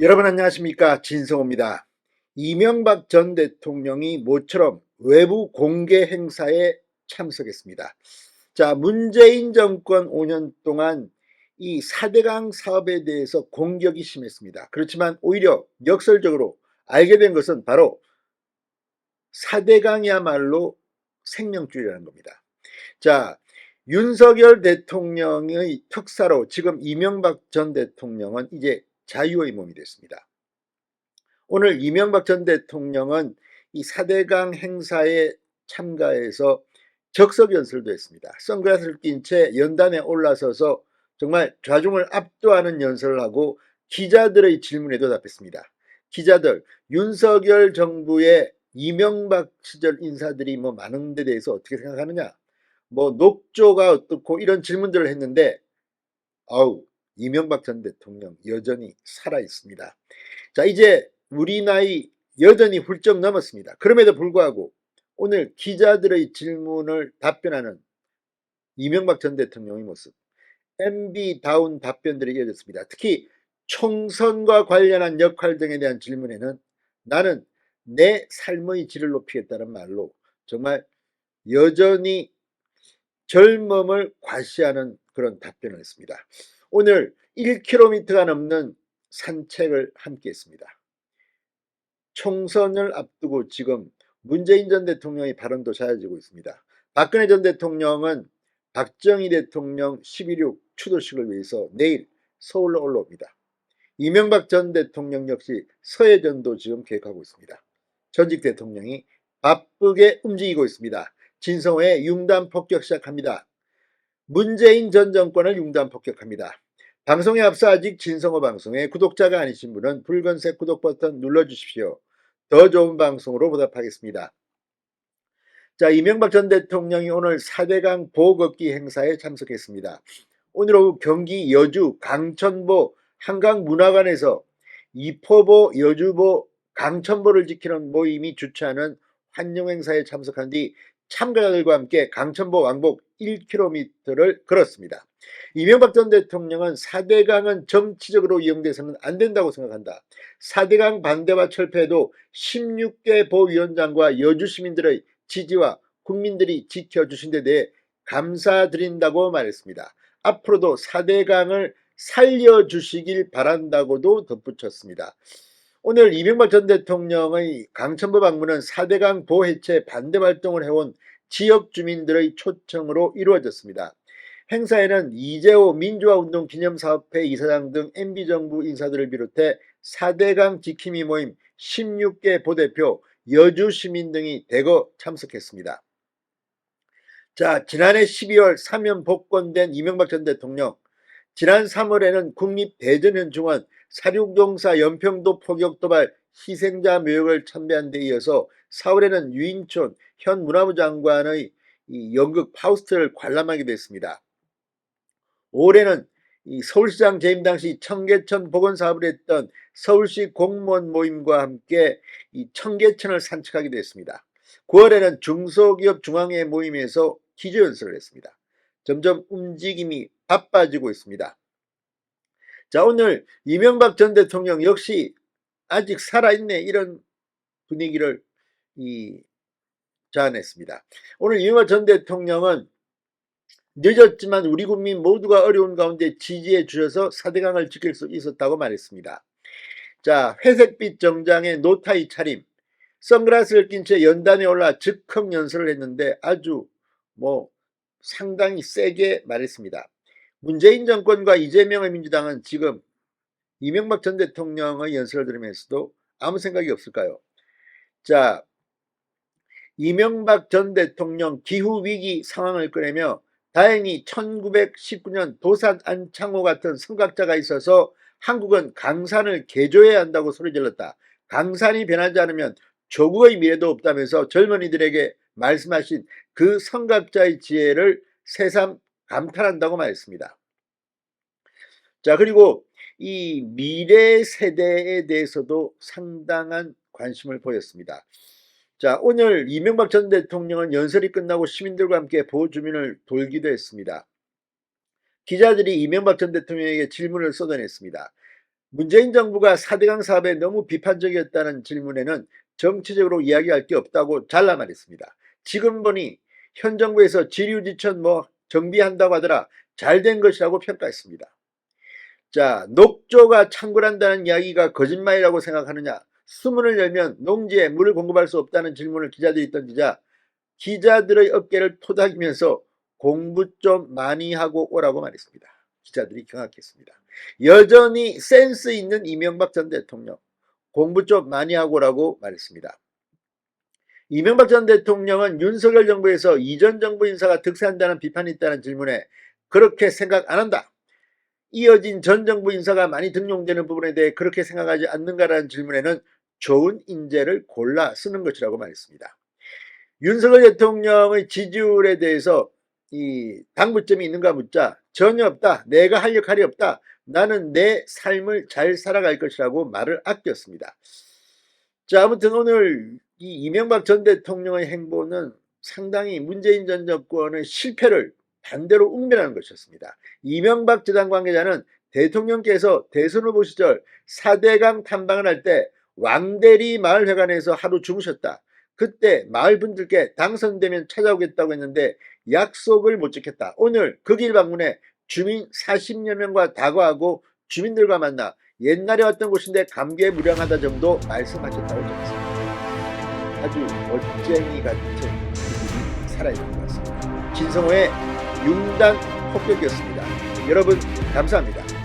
여러분 안녕하십니까, 진성호입니다. 이명박 전 대통령이 모처럼 외부 공개 행사에 참석했습니다. 자, 문재인 정권 5년 동안 이 4대강 사업에 대해서 공격이 심했습니다. 그렇지만 오히려 역설적으로 알게 된 것은 바로 4대강이야말로 생명줄이라는 겁니다. 자, 윤석열 대통령의 특사로 지금 이명박 전 대통령은 이제 자유의 몸이 됐습니다. 오늘 이명박 전 대통령은 이 4대강 행사에 참가해서 적석연설도 했습니다. 선글라스를 낀 채 연단에 올라서서 정말 좌중을 압도하는 연설을 하고 기자들의 질문에도 답했습니다. 기자들, 윤석열 정부의 이명박 시절 인사들이 많은 데 대해서 어떻게 생각하느냐, 녹조가 어떻고 이런 질문들을 했는데 이명박 전 대통령 여전히 살아 있습니다. 자, 이제 우리 나이 여전히 훌쩍 넘었습니다. 그럼에도 불구하고 오늘 기자들의 질문을 답변하는 이명박 전 대통령의 모습, MB다운 답변들이 이어졌습니다. 특히 총선과 관련한 역할 등에 대한 질문에는 나는 내 삶의 질을 높이겠다는 말로 정말 여전히 젊음을 과시하는 그런 답변을 했습니다. 오늘 1km가 넘는 산책을 함께 했습니다. 총선을 앞두고 지금 문재인 전 대통령의 발언도 잦아지고 있습니다. 박근혜 전 대통령은 박정희 대통령 11.6 추도식을 위해서 내일 서울로 올라옵니다. 이명박 전 대통령 역시 서해전도 지금 계획하고 있습니다. 전직 대통령이 바쁘게 움직이고 있습니다. 진성호의 융단 폭격 시작합니다. 문재인 전 정권을 융단 폭격합니다. 방송에 앞서 아직 진성호 방송에 구독자가 아니신 분은 붉은색 구독 버튼 눌러주십시오. 더 좋은 방송으로 보답하겠습니다. 자, 이명박 전 대통령이 오늘 4대강 보호걷기 행사에 참석했습니다. 오늘 오후 경기 여주 강천보 한강문화관에서 이포보, 여주보, 강천보를 지키는 모임이 주최하는 환영행사에 참석한 뒤 참가자들과 함께 강천보 왕복 1km를 걸었습니다. 이명박 전 대통령은 4대강은 정치적으로 이용돼서는 안 된다고 생각한다. 4대강 반대와 철폐에도 16개 보위원장과 여주 시민들의 지지와 국민들이 지켜주신 데 대해 감사드린다고 말했습니다. 앞으로도 4대강을 살려주시길 바란다고도 덧붙였습니다. 오늘 이명박 전 대통령의 강천보 방문은 4대강 보해체 반대 활동을 해온 지역 주민들의 초청으로 이루어졌습니다. 행사에는 이재호 민주화운동 기념사업회 이사장 등 MB정부 인사들을 비롯해 4대강 지킴이 모임 16개 보대표, 여주 시민 등이 대거 참석했습니다. 자, 지난해 12월 사면 복권된 이명박 전 대통령, 지난 3월에는 국립대전현충원 사륙용사 연평도 포격 도발 희생자 묘역을 참배한 데 이어서 4월에는 유인촌 현 문화부 장관의 연극 파우스트를 관람하게 됐습니다. 올해는 서울시장 재임 당시 청계천 복원사업을 했던 서울시 공무원 모임과 함께 청계천을 산책하게 됐습니다. 9월에는 중소기업 중앙회 모임에서 기조연설을 했습니다. 점점 움직임이 바빠지고 있습니다. 자, 오늘 이명박 전 대통령 역시 아직 살아있네, 이런 분위기를 자아냈습니다. 오늘 이명박 전 대통령은 늦었지만 우리 국민 모두가 어려운 가운데 지지해 주셔서 4대강을 지킬 수 있었다고 말했습니다. 자, 회색빛 정장에 노타이 차림, 선글라스를 낀 채 연단에 올라 즉흥 연설을 했는데 아주 상당히 세게 말했습니다. 문재인 정권과 이재명의 민주당은 지금 이명박 전 대통령의 연설을 들으면서도 아무 생각이 없을까요? 자, 이명박 전 대통령 기후위기 상황을 꺼내며 다행히 1919년 도산 안창호 같은 선각자가 있어서 한국은 강산을 개조해야 한다고 소리질렀다. 강산이 변하지 않으면 조국의 미래도 없다면서 젊은이들에게 말씀하신 그 선각자의 지혜를 새삼 감탄한다고 말했습니다. 자, 그리고 이 미래 세대에 대해서도 상당한 관심을 보였습니다. 자, 오늘 이명박 전 대통령은 연설이 끝나고 시민들과 함께 보주민을 돌기도 했습니다. 기자들이 이명박 전 대통령에게 질문을 쏟아냈습니다. 문재인 정부가 4대강 사업에 너무 비판적이었다는 질문에는 정치적으로 이야기할 게 없다고 잘라 말했습니다. 지금 보니 현 정부에서 지류지천 정비한다고 하더라 잘된 것이라고 평가했습니다. 자, 녹조가 창궐한다는 이야기가 거짓말이라고 생각하느냐? 수문을 열면 농지에 물을 공급할 수 없다는 질문을 기자들이 던지자 기자들의 어깨를 토닥이면서 공부 좀 많이 하고 오라고 말했습니다. 기자들이 경악했습니다. 여전히 센스 있는 이명박 전 대통령, 공부 좀 많이 하고 오라고 말했습니다. 이명박 전 대통령은 윤석열 정부에서 이전 정부 인사가 득세한다는 비판이 있다는 질문에 그렇게 생각 안 한다. 이어진 전 정부 인사가 많이 등용되는 부분에 대해 그렇게 생각하지 않는가라는 질문에는 좋은 인재를 골라 쓰는 것이라고 말했습니다. 윤석열 대통령의 지지율에 대해서 이 당부점이 있는가 묻자 전혀 없다. 내가 할 역할이 없다. 나는 내 삶을 잘 살아갈 것이라고 말을 아꼈습니다. 자, 아무튼 오늘 이 이명박 전 대통령의 행보는 상당히 문재인 전 정권의 실패를 반대로 웅변하는 것이었습니다. 이명박 재단 관계자는 대통령께서 대선 후보 시절 4대강 탐방을 할 때 왕대리 마을회관에서 하루 주무셨다. 그때 마을 분들께 당선되면 찾아오겠다고 했는데 약속을 못 지켰다. 오늘 그 길 방문해 주민 40여 명과 다과하고 주민들과 만나 옛날에 왔던 곳인데 감개무량하다 정도 말씀하셨다고 적었습니다. 아주 멋쟁이 같은 그들이 살아있는 것 같습니다. 진성호의 융단 폭격이었습니다. 여러분 감사합니다.